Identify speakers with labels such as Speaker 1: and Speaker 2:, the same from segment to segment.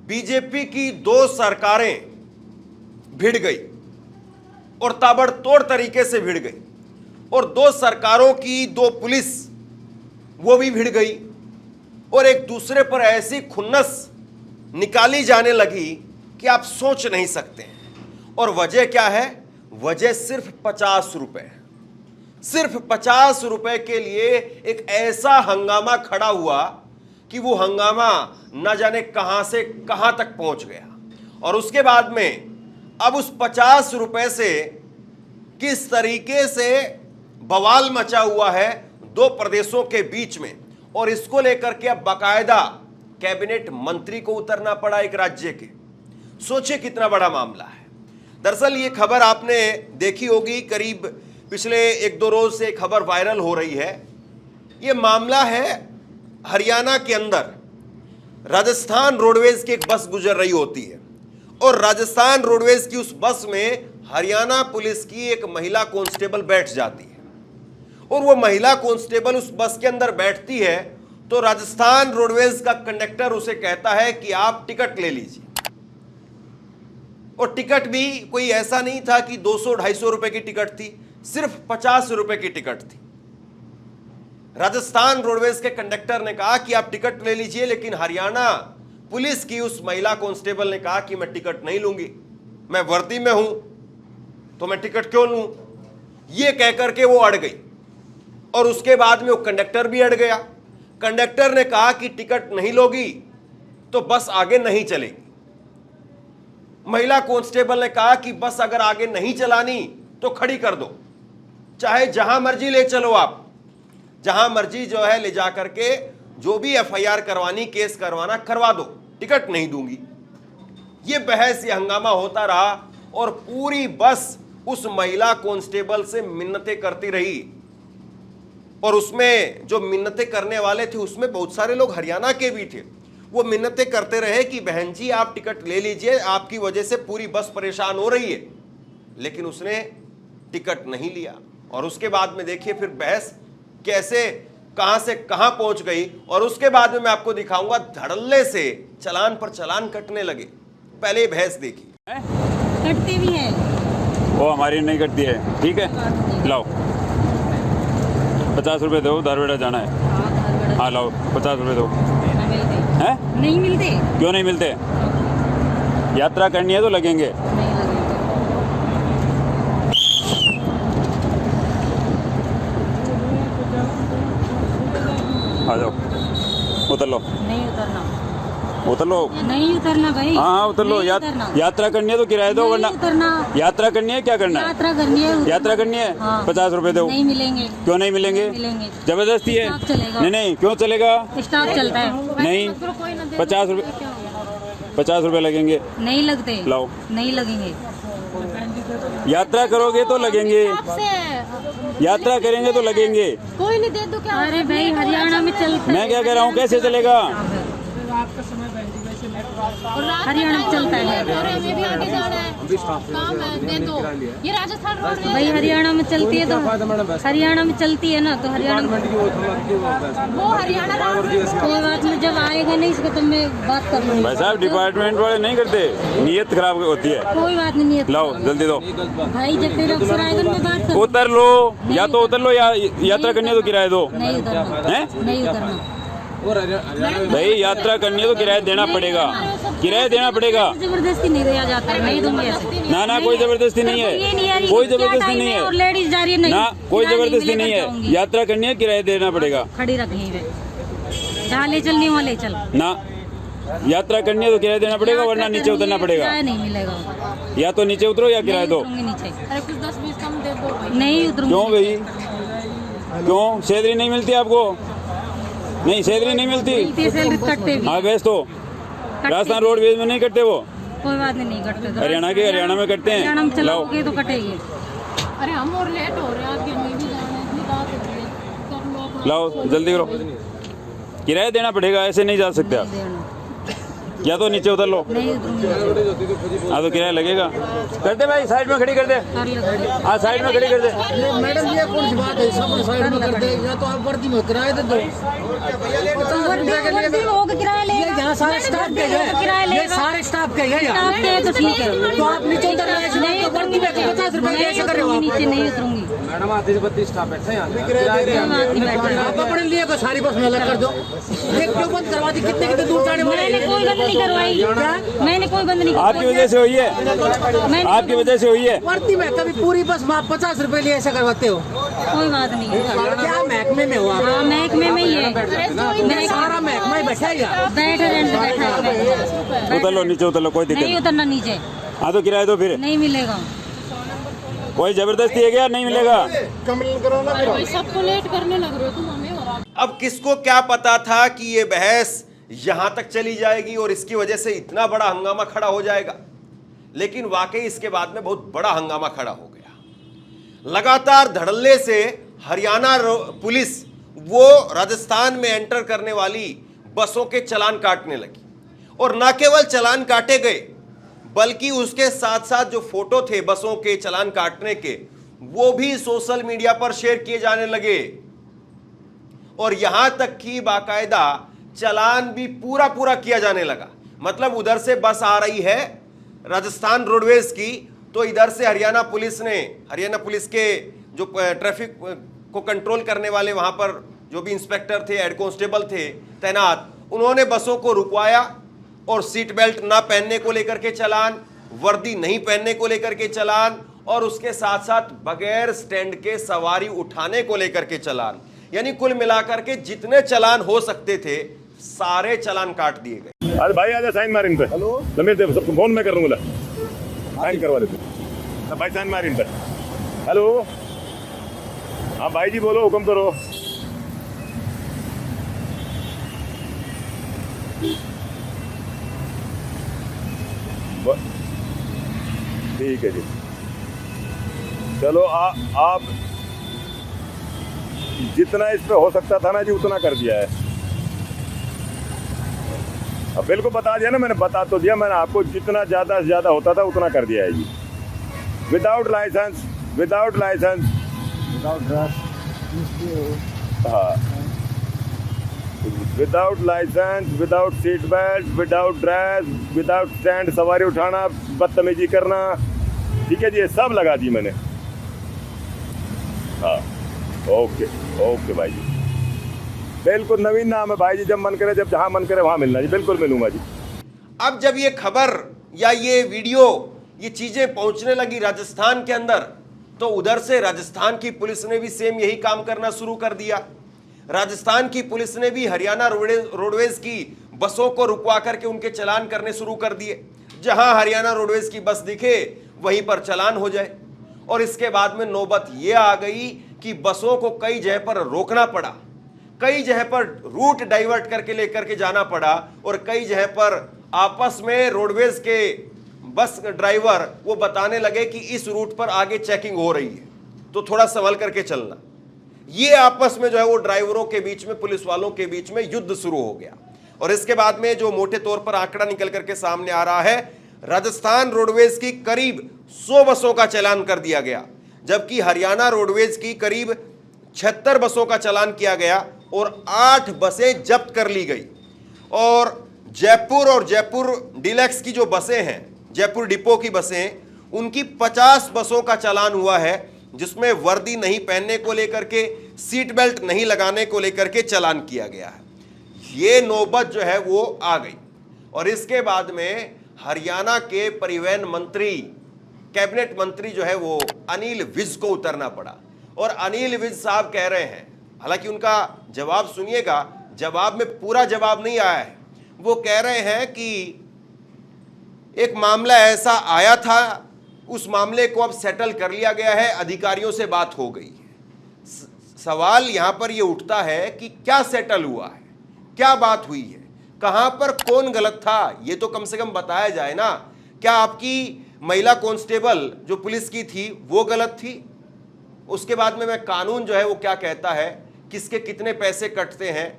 Speaker 1: BJP की दो सरकारें भिड़ गई और ताबड़तोड़ तरीके से भिड़ गई, और दो सरकारों की दो पुलिस वो भी भिड़ गई और एक दूसरे पर ऐसी खुन्नस निकाली जाने लगी कि आप सोच नहीं सकते हैं। और वजह क्या है? वजह सिर्फ 50 रुपए, सिर्फ 50 रुपए के लिए एक ऐसा हंगामा खड़ा हुआ कि वो हंगामा न जाने कहां से कहां तक पहुंच गया। और उसके बाद में अब उस 50 रुपए से किस तरीके से बवाल मचा हुआ है दो प्रदेशों के बीच में, और इसको लेकर के अब बाकायदा कैबिनेट मंत्री को उतरना पड़ा एक राज्य के। सोचिए कितना बड़ा मामला है। दरअसल ये खबर आपने देखी होगी, करीब पिछले 1-2 रोज से खबर वायरल हो रही है। ये मामला है हरियाणा के अंदर राजस्थान रोडवेज की एक बस गुजर रही होती है, और राजस्थान रोडवेज की उस बस में हरियाणा पुलिस की एक महिला कांस्टेबल बैठ जाती है। और वो महिला कांस्टेबल उस बस के अंदर बैठती है तो राजस्थान रोडवेज का कंडक्टर उसे कहता है कि आप टिकट ले लीजिए। और टिकट भी कोई ऐसा नहीं था कि 200-250 रुपए की टिकट थी, सिर्फ 50 रुपए की टिकट थी। राजस्थान रोडवेज के कंडक्टर ने कहा कि आप टिकट ले लीजिए, लेकिन हरियाणा पुलिस की उस महिला कांस्टेबल ने कहा कि मैं टिकट नहीं लूंगी, मैं वर्दी में हूं तो मैं टिकट क्यों लूं। ये कहकर के वो अड़ गई, और उसके बाद में वो कंडक्टर भी अड़ गया। कंडक्टर ने कहा कि टिकट नहीं लोगी तो बस आगे नहीं चलेगी। महिला कांस्टेबल ने कहा कि बस अगर आगे नहीं चलानी तो खड़ी कर दो, चाहे जहां मर्जी ले चलो, आप जहां मर्जी जो है ले जा करके जो भी एफआईआर करवानी, केस करवाना करवा दो, टिकट नहीं दूंगी। ये बहस, ये हंगामा होता रहा, और पूरी बस उस महिला कांस्टेबल से मिन्नतें करती रही। और उसमें जो मिन्नतें करने वाले थे उसमें बहुत सारे लोग हरियाणा के भी थे। वो मिन्नतें करते रहे कि बहन जी आप टिकट ले लीजिए, आपकी वजह से पूरी बस परेशान हो रही है, लेकिन उसने टिकट नहीं लिया। और उसके बाद में देखिए फिर बहस कैसे कहां से कहां पहुंच गई। और उसके बाद में मैं आपको दिखाऊंगा, धड़ल्ले से चालान पर चालान कटने लगे। पहले ही बहस देखी।
Speaker 2: कटती भी है
Speaker 3: वो हमारी नहीं कटती है, ठीक है। लाओ 50 रुपए दो, धारवेड़ा जाना है। हाँ लाओ 50 रुपए दो। हैं?
Speaker 2: नहीं मिलते।
Speaker 3: क्यों नहीं मिलते? यात्रा करनी है तो लगेंगे। आ जाओ, उतर लो।
Speaker 2: नहीं उतरना,
Speaker 3: उतर लो।
Speaker 2: नहीं उतरना भाई।
Speaker 3: हाँ उतर लो। यात्रा करनी है तो किराया दो, वरना यात्रा करनी है। क्या करना है?
Speaker 2: यात्रा करनी है।
Speaker 3: यात्रा करनी है।
Speaker 2: हाँ।
Speaker 3: 50 रुपए दो।
Speaker 2: नहीं मिलेंगे।
Speaker 3: क्यों नहीं मिलेंगे?
Speaker 2: मिलेंगे।
Speaker 3: जबरदस्ती है। नहीं नहीं, क्यों चलेगा?
Speaker 2: स्टाफ चलता है।
Speaker 3: नहीं, 50 रुपए लगेंगे।
Speaker 2: नहीं लगते।
Speaker 3: लाओ।
Speaker 2: नहीं लगेंगे।
Speaker 3: यात्रा करोगे तो लगेंगे, यात्रा करेंगे तो लगेंगे।
Speaker 2: कोई नहीं दे दो क्या? अरे भाई हरियाणा में चलता है।
Speaker 3: मैं क्या कह रहा हूँ, कैसे चलेगा?
Speaker 2: हरियाणा में चलता है।
Speaker 4: हमें भी आगे जाना है, काम है, दे दो। ये राजस्थान रोड है
Speaker 2: भाई, हरियाणा में चलती है तो हरियाणा में चलती है ना, तो हरियाणा
Speaker 4: वो हरियाणा रोड है।
Speaker 2: कोई बात नहीं, जब आएगा नहीं इसको तो मैं बात कर लूंगी।
Speaker 3: भाई साहब डिपार्टमेंट वाले नहीं करते, नीयत खराब होती है।
Speaker 2: कोई बात नहीं।
Speaker 3: लाओ जल्दी दो
Speaker 2: भाई, जब तेरा अफसर आएगा मैं बात कर।
Speaker 3: उतर लो, या तो उतर लो या यात्रा करनी है तो किराया दो।
Speaker 2: नहीं उतरना
Speaker 3: है?
Speaker 2: नहीं उतरना
Speaker 3: भाई यात्रा करनी है तो किराया देना पड़ेगा, किराया देना पड़ेगा।
Speaker 2: जबरदस्ती नहीं दिया जाता है। नहीं दूंगी ऐसे।
Speaker 3: ना कोई जबरदस्ती नहीं है, कोई जबरदस्ती नहीं है।
Speaker 2: और लेडीज जा रही है, नहीं
Speaker 3: ना कोई जबरदस्ती नहीं है। यात्रा करनी है, किराया देना पड़ेगा।
Speaker 2: खड़ी रखनी है, जहाँ ले चलनी वहाँ ले चल।
Speaker 3: ना यात्रा करनी है तो किराया देना पड़ेगा, वरना नीचे उतरना पड़ेगा।
Speaker 2: नहीं मिलेगा।
Speaker 3: या तो नीचे उतरो या किराया दो।
Speaker 2: नीचे
Speaker 4: कुछ 10-20 कम दे दो।
Speaker 2: नहीं उतरूंगी।
Speaker 3: क्यों भाई, क्यों? सैलरी नहीं मिलती आपको? नहीं सैलरी नहीं मिलती।
Speaker 2: कटते भी।
Speaker 3: हाँ बेच तो राजस्थान रोडवेज में नहीं करते वो।
Speaker 2: कोई बात नहीं करते।
Speaker 3: हरियाणा में करते हैं।
Speaker 2: हरियाणा में चलाओगे तो कटेगी।
Speaker 4: अरे हम और लेट हो रहे हैं, आगे हमें भी जाना है, इतनी बात हो रही है। कर लो,
Speaker 3: लाओ जल्दी करो, किराया देना पड़ेगा, ऐसे नहीं जा सकते आप। या तो नीचे उतर लो।
Speaker 2: नहीं उतरूंगी।
Speaker 3: हाँ तो किराया लगेगा। कर दे भाई, साइड में खड़ी कर दे। हाँ साइड में खड़ी कर दे।
Speaker 5: मैडम ये कौन सी बात है, सब साइड में कर दे, या तो आप वर्दी में किराया दे दो।
Speaker 2: वर्दी होगा किराया लेगा।
Speaker 5: यहाँ सारे स्टाफ के
Speaker 2: किराया
Speaker 5: गए, ये
Speaker 2: लेगा।
Speaker 5: सारे स्टाफ के गए
Speaker 2: स्टाफ के तो ठीक है,
Speaker 5: तो आप नीचे उतर रहे हैं,
Speaker 2: नहीं
Speaker 5: वर्दी में 50 रुपए कैसे कर रहे हो आप?
Speaker 2: नीचे नहीं उतरूंगी।
Speaker 6: मैडम आधे से 32 स्टाफ बैठे हैं
Speaker 5: आप अपने लिए को सारी बस में अलग कर दो। ये क्यों बंद करवा दी? कितने कितने दूर जाने वाले
Speaker 2: मैंने कोई बंद नहीं करवाई, मैंने कोई बंद नहीं
Speaker 3: आपकी वजह से हुई है,
Speaker 2: मैंने
Speaker 3: आपकी वजह से हुई है।
Speaker 5: वर्दी में कभी पूरी बस में आप 50 रुपए लिए ऐसे करवाते हो?
Speaker 2: कोई बात नहीं है।
Speaker 5: क्या महकमे में हो आप?
Speaker 2: हाँ, महकमे में ही है,
Speaker 5: मैं सारा महकमा ही बैठा है यार।
Speaker 2: बैठे बैठा
Speaker 3: उतर लो नीचे, उतर लो, कोई दिक्कत
Speaker 2: नहीं
Speaker 3: नहीं।
Speaker 2: उतरना नीचे,
Speaker 3: हाँ तो किराया दो फिर।
Speaker 2: नहीं मिलेगा।
Speaker 3: कोई जबरदस्ती है क्या? नहीं मिलेगा।
Speaker 4: भाई सबको लेट करने लग रहे हो तुम हमें और आप।
Speaker 1: अब किसको क्या पता था कि ये बहस यहां तक चली जाएगी और इसकी वजह से इतना बड़ा हंगामा खड़ा हो जाएगा, लेकिन वाकई इसके बाद में बहुत बड़ा हंगामा खड़ा हो गया। लगातार धड़ल्ले से हरियाणा पुलिस वो राजस्थान में एंटर करने वाली बसों के चालान काटने लगी, और न केवल चालान काटे गए बल्कि उसके साथ साथ जो फोटो थे बसों के चालान काटने के, वो भी सोशल मीडिया पर शेयर किए जाने लगे, और यहां तक कि बाकायदा चालान भी पूरा पूरा किया जाने लगा। मतलब उधर से बस आ रही है राजस्थान रोडवेज की, तो इधर से हरियाणा पुलिस के जो ट्रैफिक को कंट्रोल करने वाले वहां पर जो भी इंस्पेक्टर थे, हेड कांस्टेबल थे तैनात, उन्होंने बसों को रुकवाया और सीट बेल्ट ना पहनने को लेकर के चालान, वर्दी नहीं पहनने को लेकर के चालान, और उसके साथ साथ बगैर स्टैंड के सवारी उठाने को लेकर के चालान। यानी कुल मिलाकर के जितने चालान हो सकते थे सारे चालान काट दिए गए।
Speaker 7: अरे भाई आजा साइन मार इन पे। जमीर दे सबको फोन में कर दूंगा, साइन करवा देते भाई, साइन मार इन पे। हेलो, हाँ भाई जी बोलो, हुक्म करो। ठीक है जी, चलो आप जितना इस पे हो सकता था ना जी उतना कर दिया है। अब बिल्कुल बता दिया ना, मैंने बता तो दिया, मैंने आपको जितना ज्यादा से ज्यादा होता था उतना कर दिया है जी। विदाउट लाइसेंस, हाँ, without licence, without seat belt, without dress, without stand सवारी उठाना, बदतमीजी करना, ठीक है जी, ये सब लगा दी मैंने। हाँ, ओके भाई जी, बिल्कुल नवीन नाम है भाई जी, जब मन करे, जब जहां मन करे वहां मिलना जी, बिल्कुल मिलूंगा जी।
Speaker 1: अब जब ये खबर या ये वीडियो, ये चीजें पहुंचने लगी राजस्थान के अंदर, तो उधर से राजस्थान की पुलिस ने भी सेम यही काम करना शुरू कर दिया। राजस्थान की पुलिस ने भी हरियाणा रोडवेज की बसों को रुकवा करके उनके चालान करने शुरू कर दिए। जहां हरियाणा रोडवेज की बस दिखे वहीं पर चालान हो जाए, और इसके बाद में नौबत यह आ गई कि बसों को कई जगह पर रोकना पड़ा, कई जगह पर रूट डाइवर्ट करके लेकर के जाना पड़ा, और कई जगह पर आपस में रोडवेज के बस ड्राइवर वो बताने लगे कि इस रूट पर आगे चेकिंग हो रही है, तो थोड़ा संभल करके चलना। ये आपस में जो है वो ड्राइवरों के बीच में, पुलिस वालों के बीच में युद्ध शुरू हो गया। और इसके बाद में जो मोटे तौर पर आंकड़ा निकल करके सामने आ रहा है, राजस्थान रोडवेज की करीब 100 बसों का चालान कर दिया गया, जबकि हरियाणा रोडवेज की करीब 76 बसों का चालान किया गया और 8 बसें जब्त कर ली गई। और जयपुर डिलक्स की जो बसें हैं, जयपुर डिपो की बसें, उनकी 50 बसों का चालान हुआ है, जिसमें वर्दी नहीं पहनने को लेकर के, सीट बेल्ट नहीं लगाने को लेकर के चालान किया गया है। ये नौबत जो है वो आ गई। और इसके बाद में हरियाणा के परिवहन मंत्री, कैबिनेट मंत्री जो है वो अनिल विज को उतरना पड़ा। और अनिल विज साहब कह रहे हैं, हालांकि उनका जवाब सुनिएगा, जवाब में पूरा जवाब नहीं आया है, वो कह रहे हैं कि एक मामला ऐसा आया था, उस मामले को अब सेटल कर लिया गया है, अधिकारियों से बात हो गई है। सवाल यहां पर यह उठता है कि क्या सेटल हुआ है, क्या बात हुई है, कहां पर कौन गलत था, ये तो कम से कम बताया जाए ना। क्या आपकी महिला कांस्टेबल जो पुलिस की थी वो गलत थी? उसके बाद में मैं कानून जो है वो क्या कहता है, किसके कितने पैसे कटते हैं,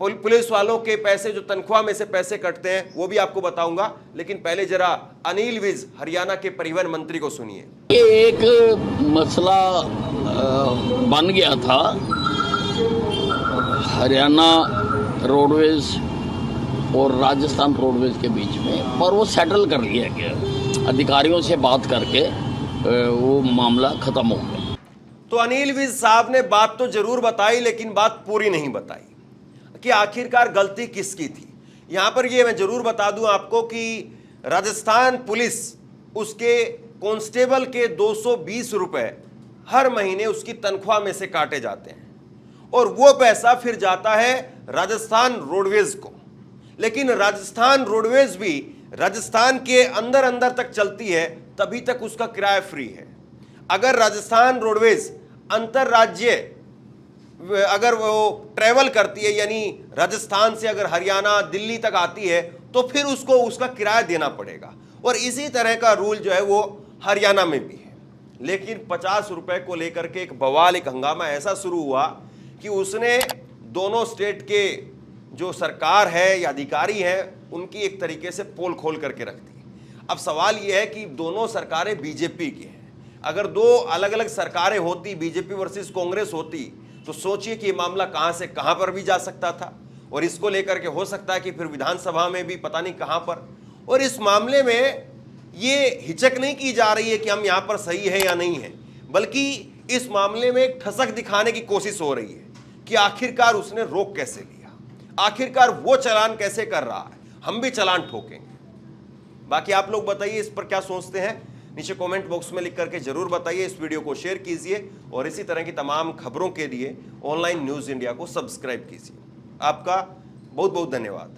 Speaker 1: पुलिस वालों के पैसे जो तनख्वाह में से पैसे कटते हैं वो भी आपको बताऊंगा। लेकिन पहले जरा अनिल विज हरियाणा के परिवहन मंत्री को सुनिए।
Speaker 8: ये एक मसला बन गया था, हरियाणा रोडवेज और राजस्थान रोडवेज के बीच में, पर वो सेटल कर लिया गया, अधिकारियों से बात करके वो मामला खत्म हो गया।
Speaker 1: तो अनिल विज साहब ने बात तो जरूर बताई, लेकिन बात पूरी नहीं बताई कि आखिरकार गलती किसकी थी। यहां पर ये मैं जरूर बता दूं आपको कि राजस्थान पुलिस उसके कांस्टेबल के 220 रुपए हर महीने उसकी तनख्वाह में से काटे जाते हैं और वो पैसा फिर जाता है राजस्थान रोडवेज को। लेकिन राजस्थान रोडवेज भी राजस्थान के अंदर अंदर तक चलती है, तभी तक उसका किराया फ्री है। अगर राजस्थान रोडवेज अंतरराज्य अगर वो ट्रेवल करती है, यानी राजस्थान से अगर हरियाणा दिल्ली तक आती है, तो फिर उसको उसका किराया देना पड़ेगा। और इसी तरह का रूल जो है वो हरियाणा में भी है। लेकिन 50 रुपए को लेकर के एक बवाल, एक हंगामा ऐसा शुरू हुआ कि उसने दोनों स्टेट के जो सरकार है या अधिकारी हैं उनकी एक तरीके से पोल खोल करके रख दी। अब सवाल यह है कि दोनों सरकारें बीजेपी की हैं। अगर दो अलग अलग सरकारें होती, बीजेपी वर्सेस कांग्रेस होती, तो सोचिए कि ये मामला कहां से कहां पर भी जा सकता था। और इसको लेकर के हो सकता है कि फिर विधानसभा में भी पता नहीं कहां पर। और इस मामले में ये हिचक नहीं की जा रही है कि हम यहां पर सही है या नहीं है, बल्कि इस मामले में एक ठसक दिखाने की कोशिश हो रही है कि आखिरकार उसने रोक कैसे लिया, आखिरकार वो चालान कैसे कर रहा है, हम भी चालान ठोकेंगे। बाकी आप लोग बताइए इस पर क्या सोचते हैं, नीचे कमेंट बॉक्स में लिख करके जरूर बताइए। इस वीडियो को शेयर कीजिए और इसी तरह की तमाम खबरों के लिए ऑनलाइन न्यूज़ इंडिया को सब्सक्राइब कीजिए। आपका बहुत बहुत धन्यवाद।